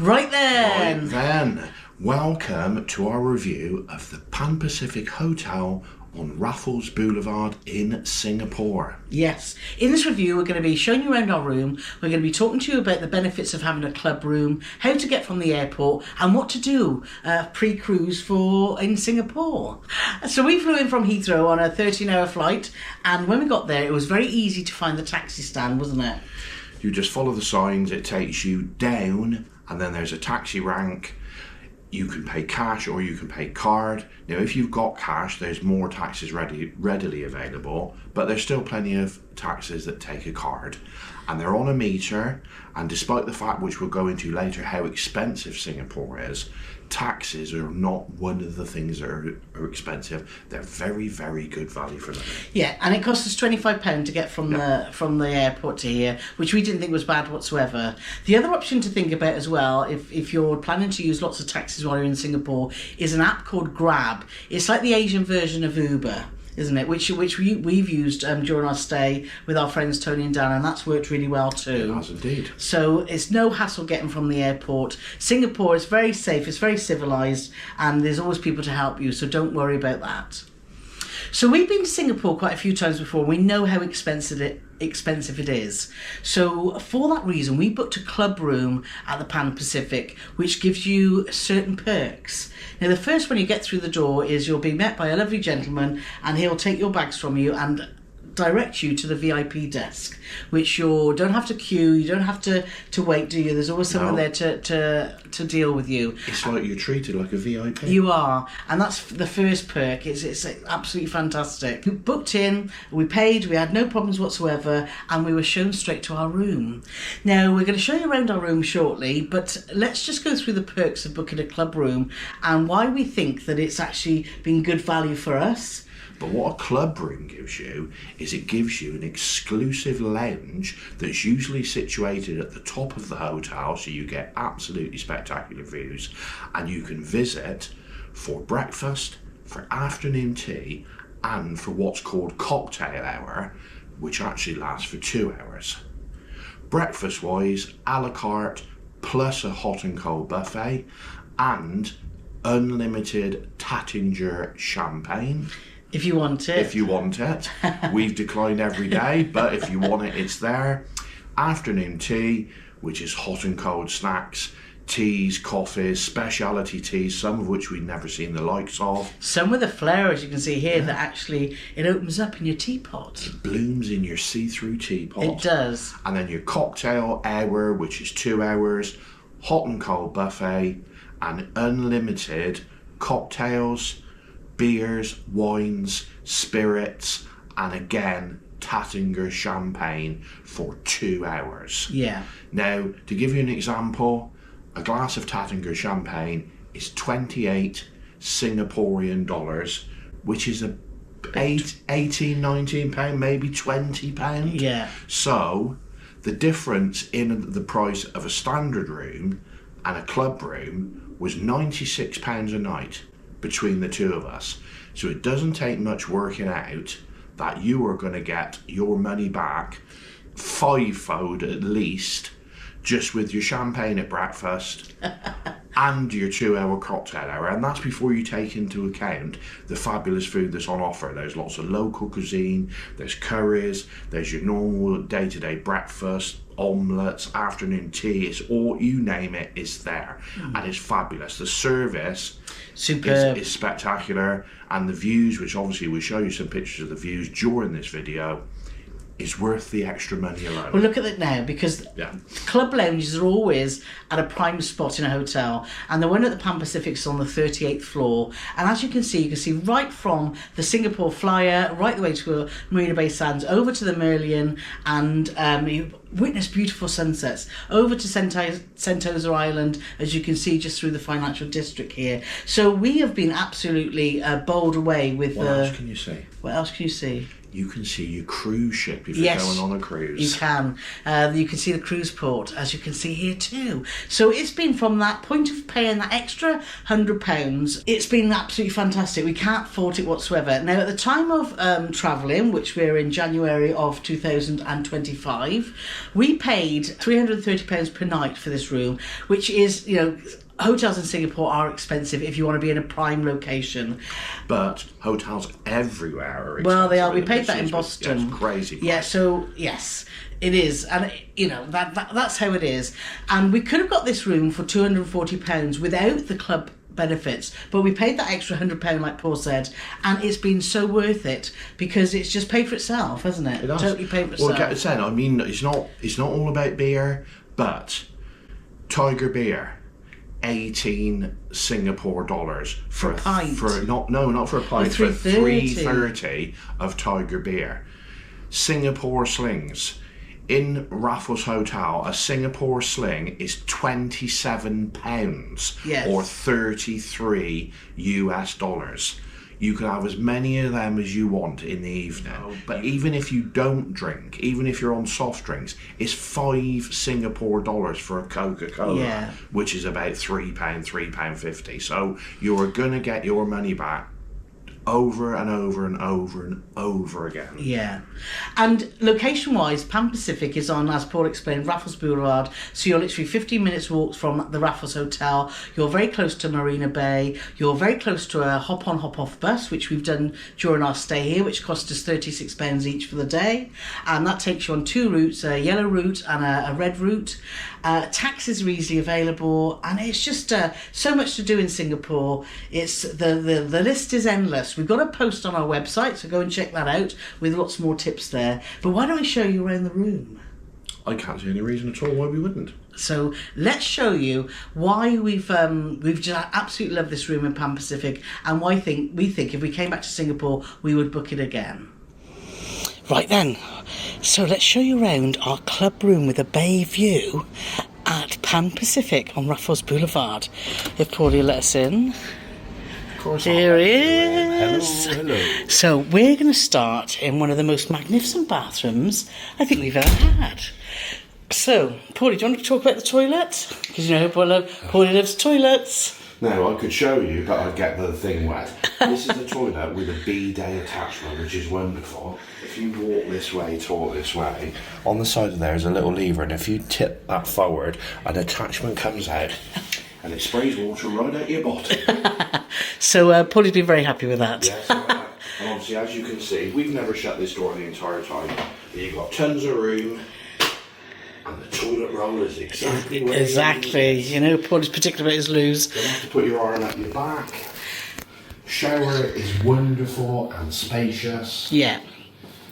Right then. Right then, welcome to our review of the Pan Pacific Hotel on Raffles Boulevard in Singapore. Yes. In this review, we're going to be showing you around our room. We're going to be talking to you about the benefits of having a club room, how to get from the airport, and what to do pre-cruise in Singapore. So we flew in from Heathrow on a 13-hour flight, and when we got there, it was very easy to find the taxi stand, wasn't it? You just follow the signs, it takes you down, and then there's a taxi rank. You can pay cash or you can pay card. Now, if you've got cash, there's more taxis readily available, but there's still plenty of taxis that take a card. And they're on a meter, and despite the fact, which we'll go into later, how expensive Singapore is, taxis are not one of the things that are expensive. They're very, very good value for money. Yeah, and it cost us £25 to get from the airport to here, which we didn't think was bad whatsoever. The other option to think about as well, if you're planning to use lots of taxis while you're in Singapore, is an app called Grab. It's like the Asian version of Uber, isn't it? Which we've used during our stay with our friends Tony and Dan, and that's worked really well too. It has indeed. So it's no hassle getting from the airport. Singapore is very safe, it's very civilised, and there's always people to help you, so don't worry about that. So we've been to Singapore quite a few times before. We know how expensive it is. So for that reason, we booked a club room at the Pan Pacific, which gives you certain perks. Now, the first when you get through the door is you'll be met by a lovely gentleman, and he'll take your bags from you and direct you to the VIP desk, which you don't have to queue, you don't have to wait, do you? There's always someone there to deal with you. It's like you're treated like a VIP. You are, and that's the first perk. It's absolutely fantastic. We booked in, we paid, we had no problems whatsoever, and we were shown straight to our room. Now, we're going to show you around our room shortly, but let's just go through the perks of booking a club room and why we think that it's actually been good value for us. But what a club room gives you is it gives you an exclusive lounge that's usually situated at the top of the hotel, so you get absolutely spectacular views, and you can visit for breakfast, for afternoon tea, and for what's called cocktail hour, which actually lasts for 2 hours. Breakfast wise, a la carte, plus a hot and cold buffet, and unlimited Tattinger champagne. If you want it. If you want it. We've declined every day, but if you want it, it's there. Afternoon tea, which is hot and cold snacks, teas, coffees, specialty teas, some of which we've never seen the likes of. Some with a flair, as you can see here, that actually, it opens up in your teapot. It blooms in your see-through teapot. It does. And then your cocktail hour, which is 2 hours, hot and cold buffet, and unlimited cocktails, beers, wines, spirits, and again, Tattinger champagne for 2 hours. Yeah. Now, to give you an example, a glass of Tattinger champagne is 28 Singaporean dollars, which is 18, 19 pound, maybe 20 pound. Yeah. So, the difference in the price of a standard room and a club room was £96 a night between the two of us. So it doesn't take much working out that you are going to get your money back fivefold at least, just with your champagne at breakfast and your 2 hour cocktail hour. And that's before you take into account the fabulous food that's on offer. There's lots of local cuisine, there's curries, there's your normal day-to-day breakfast, omelettes, afternoon tea, it's all, you name it, it's there. And it's fabulous. The service is spectacular, and the views, which obviously we'll show you some pictures of the views during this video, is worth the extra money alone. Well, look at it now, because club lounges are always at a prime spot in a hotel, and the one at the Pan Pacific is on the 38th floor. And as you can see right from the Singapore Flyer, right the way to Marina Bay Sands, over to the Merlion, and you witness beautiful sunsets, over to Sentosa Island, as you can see just through the financial district here. So we have been absolutely bowled away with... What else can you see? What else can you see? you can see your cruise ship if Yes, you're going on a cruise. you can. You can see the cruise port, as you can see here too. So it's been from that point of paying that extra £100, it's been absolutely fantastic. We can't fault it whatsoever. Now, at the time of travelling, which we're in January of 2025, we paid £330 per night for this room, which is, you know, hotels in Singapore are expensive if you want to be in a prime location. But hotels everywhere are expensive. Well, they are. We in the paid that in cities. Boston. Yeah, it's crazy. Yeah, so yes, it is. And, you know, that's how it is. And we could have got this room for £240 without the club benefits, but we paid that extra £100 like Paul said, and it's been so worth it because it's just paid for itself, hasn't it? It does. Totally paid for itself. Well, get it said, I mean, it's not all about beer, but Tiger beer, 18 Singapore dollars for a pint. Not for a pint, for $3.30 of Tiger beer. Singapore slings. In Raffles Hotel, a Singapore sling is £27 Yes. or $33 US. You can have as many of them as you want in the evening. Oh, but even if you don't drink, even if you're on soft drinks, it's $5 Singapore dollars for a Coca-Cola, which is about £3.50. So you're gonna get your money back over and over and over and over again. Yeah. And location-wise, Pan Pacific is on, as Paul explained, Raffles Boulevard. So you're literally 15 minutes walk from the Raffles Hotel. You're very close to Marina Bay. You're very close to a hop-on, hop-off bus, which we've done during our stay here, which cost us £36 each for the day. And that takes you on two routes, a yellow route and a red route. Taxis are easily available, and it's just so much to do in Singapore. It's the list is endless. We've got a post on our website, so go and check that out with lots more tips there. But why don't we show you around the room? I can't see any reason at all why we wouldn't. So let's show you why we've just absolutely loved this room in Pan Pacific, and why we think if we came back to Singapore we would book it again. Right then, so let's show you around our club room with a bay view at Pan Pacific on Raffles Boulevard. If Paulie let us in. Here he is. Hello. So we're going to start in one of the most magnificent bathrooms I think we've ever had. So, Paulie, do you want to talk about the toilet? Because you know Paulie loves toilets. No, I could show you, but I'd get the thing wet. This is the toilet with a bidet attachment, which is wonderful. If you walk this way, talk this way, on the side of there is a little lever, and if you tip that forward, an attachment comes out, and it sprays water right out your bottom. So Paulie's been very happy with that. Yes, and obviously, as you can see, we've never shut this door the entire time. You've got tons of room. And the toilet roll is exactly where you know, Paulie's particular about his loos. You don't have to put your arm up your back. Shower is wonderful and spacious. Yeah.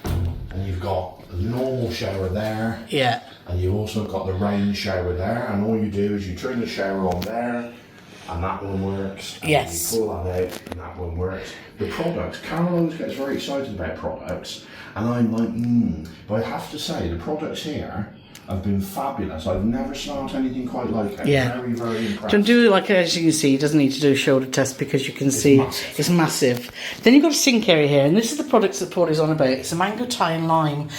And you've got a normal shower there. Yeah. And you've also got the rain shower there. And all you do is you turn the shower on there, and that one works. And yes. you pull that out, and that one works. The products, Carole always gets very excited about products. And I'm like, But I have to say, the products here have been fabulous. I've never smelled anything quite like it. Yeah. Very, very impressed. Don't do like, as you can see, it doesn't need to do a shoulder test because you can see it's massive. Then you've got a sink area here, and this is the products that Paulie's on about. It's a mango Thai and lime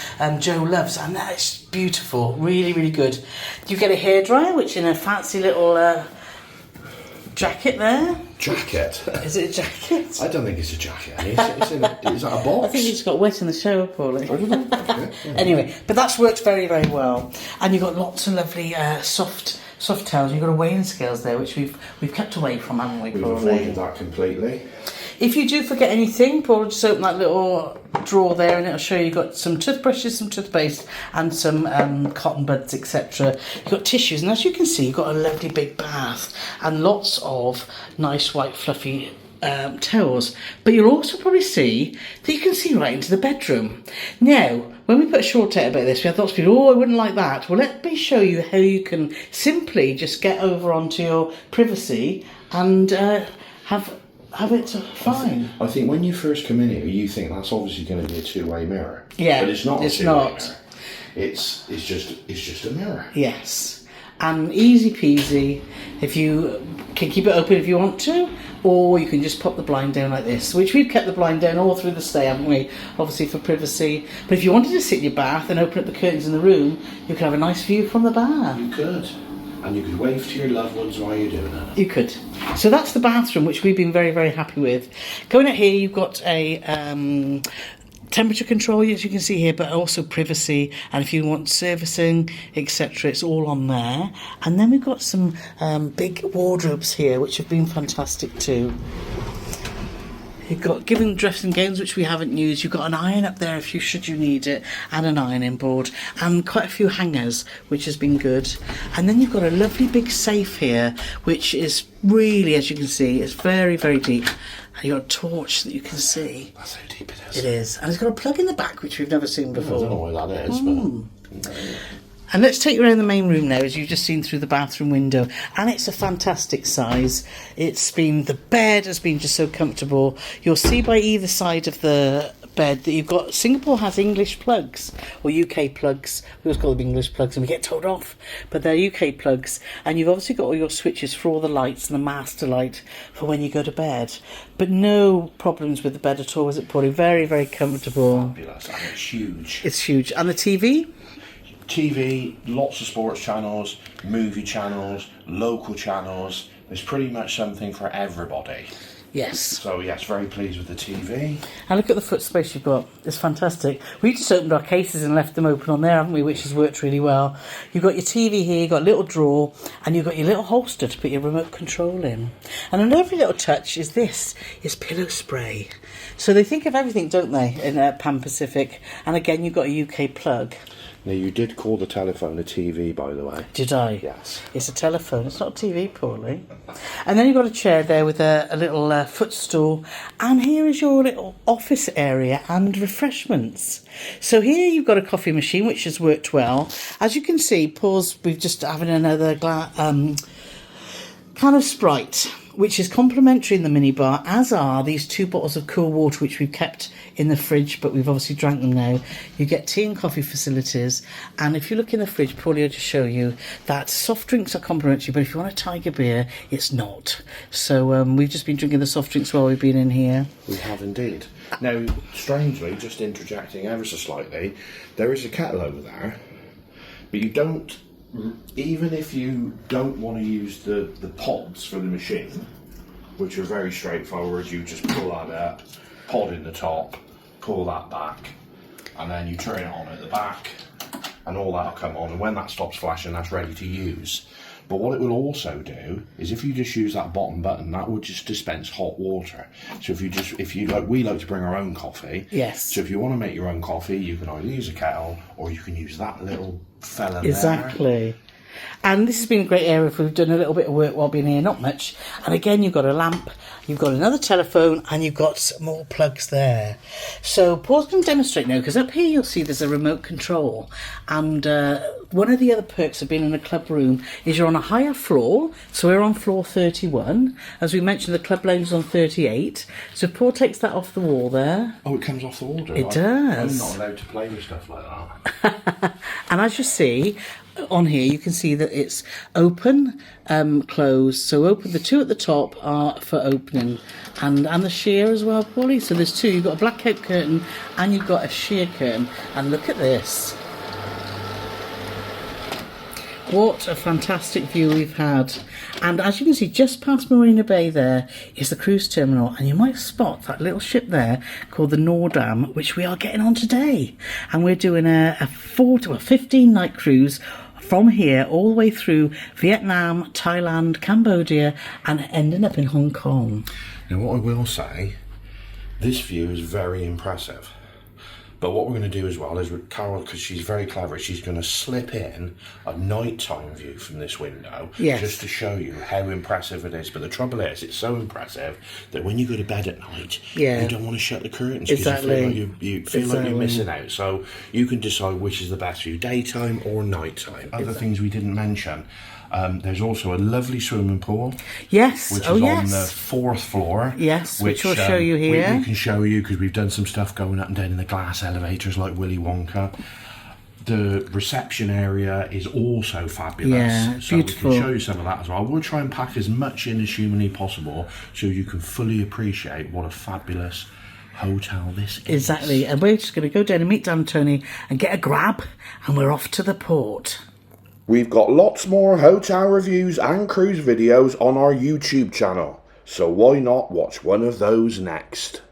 Joe loves, and that's beautiful. Really, really good. You get a hairdryer, which in a fancy little jacket there. Jacket? Is it a jacket? I don't think it's a jacket. Is that a box? I think it's got wet in the shower, Paulie. Okay. Anyway, but that's worked very, very well. And you've got lots of lovely soft towels. You've got a weighing scales there, which we've kept away from, haven't we, We've probably? avoided that completely. If you do forget anything, Paul, just open that little drawer there and it'll show you got some toothbrushes, some toothpaste and some cotton buds, etc. You've got tissues, and as you can see, you've got a lovely big bath and lots of nice white fluffy towels. But you'll also probably see that you can see right into the bedroom. Now, when we put a short out about this, we had lots of people, I wouldn't like that. Well, let me show you how you can simply just get over onto your privacy and have it fine. I think when you first come in here, you think that's obviously going to be a two-way mirror. Yeah, but it's not. It's a two-way not. Mirror. It's just a mirror. Yes, and easy peasy. If you can keep it open if you want to, or you can just pop the blind down like this, which we've kept the blind down all through the stay, haven't we? Obviously for privacy. But if you wanted to sit in your bath and open up the curtains in the room, you could have a nice view from the bath. You could. And you could wave to your loved ones while you're doing it. You could. So that's the bathroom, which we've been very, very happy with. Going out here, you've got a temperature control, as you can see here, but also privacy. And if you want servicing, etc., it's all on there. And then we've got some big wardrobes here, which have been fantastic too. You've got giving dressing gowns, which we haven't used. You've got an iron up there if you should you need it, and an ironing board, and quite a few hangers, which has been good. And then you've got a lovely big safe here, which is really, as you can see, it's very, very deep. And you've got a torch that you can see. That's how deep it is. It is. And it's got a plug in the back, which we've never seen before. I don't know why that is, but... And let's take you around the main room now, as you've just seen through the bathroom window. And it's a fantastic size. The bed has been just so comfortable. You'll see by either side of the bed that you've got, Singapore has English plugs, or UK plugs. We always call them English plugs and we get told off, but they're UK plugs. And you've obviously got all your switches for all the lights and the master light for when you go to bed. But no problems with the bed at all, is it, Paulie? Very, very comfortable. Fabulous, and it's huge. It's huge. And the TV? TV, lots of sports channels, movie channels, local channels. There's pretty much something for everybody. Yes. So yes, very pleased with the TV. And look at the foot space you've got. It's fantastic. We just opened our cases and left them open on there, haven't we? Which has worked really well. You've got your TV here, you've got a little drawer, and you've got your little holster to put your remote control in. And a lovely little touch is this, is pillow spray. So they think of everything, don't they, in Pan Pacific. And again, you've got a UK plug. Now, you did call the telephone a TV, by the way. Did I? Yes. It's a telephone. It's not a TV, Paulie. And then you've got a chair there with a little footstool. And here is your little office area and refreshments. So here you've got a coffee machine, which has worked well. As you can see, we've just having another can of Sprite, which is complimentary in the minibar, as are these 2 bottles of cool water, which we've kept in the fridge, but we've obviously drank them now. You get tea and coffee facilities, and if you look in the fridge, Paulie will just show you that soft drinks are complimentary, but if you want a tiger beer, it's not. So we've just been drinking the soft drinks while we've been in here. We have indeed. Now, strangely, just interjecting ever so slightly, there is a kettle over there, but you don't, even if you don't want to use the pods for the machine, which are very straightforward, you just pull that up, pod in the top, pull that back, and then you turn it on at the back, and all that'll come on, and when that stops flashing, that's ready to use. But what it will also do is, if you just use that bottom button, that will just dispense hot water. So we like to bring our own coffee. Yes. So if you want to make your own coffee, you can either use a kettle or you can use that little fella Exactly. And this has been a great area if we've done a little bit of work while being here, not much. And again, you've got a lamp, you've got another telephone, and you've got some more plugs there. So Paul's going to demonstrate now, because up here you'll see there's a remote control. And one of the other perks of being in a club room is you're on a higher floor. So we're on floor 31. As we mentioned, the club lounge is on 38. So Paul takes that off the wall there. Oh, it comes off the wall, It does. I'm not allowed to play with stuff like that. And as you see, on here you can see that it's open, closed. So open, the 2 at the top are for opening, and the sheer as well, Paulie. So there's 2. You've got a blackout curtain and you've got a sheer curtain. And look at this. What a fantastic view we've had. And as you can see, just past Marina Bay there is the cruise terminal, and you might spot that little ship there called the Noordam, which we are getting on today. And we're doing a 15-night cruise from here all the way through Vietnam, Thailand, Cambodia, and ending up in Hong Kong. Now, what I will say, this view is very impressive. But what we're going to do as well is with Carole, because she's very clever, she's going to slip in a nighttime view from this window, yes, just to show you how impressive it is. But the trouble is, it's so impressive that when you go to bed at night, you don't want to shut the curtains, because you feel like you're missing out. So you can decide which is the best for you, daytime or nighttime. Other things we didn't mention. There's also a lovely swimming pool. Yes. Which is on the 4th floor. Yes, which we'll show you here. We can show you, because we've done some stuff going up and down in the glass elevators like Willy Wonka. The reception area is also fabulous. Yeah, so beautiful. we can show you some of that as well. We'll try and pack as much in as humanly possible so you can fully appreciate what a fabulous hotel this is. Exactly. And we're just going to go down and meet Dan and Tony and get a grab, and we're off to the port. We've got lots more hotel reviews and cruise videos on our YouTube channel, so why not watch one of those next?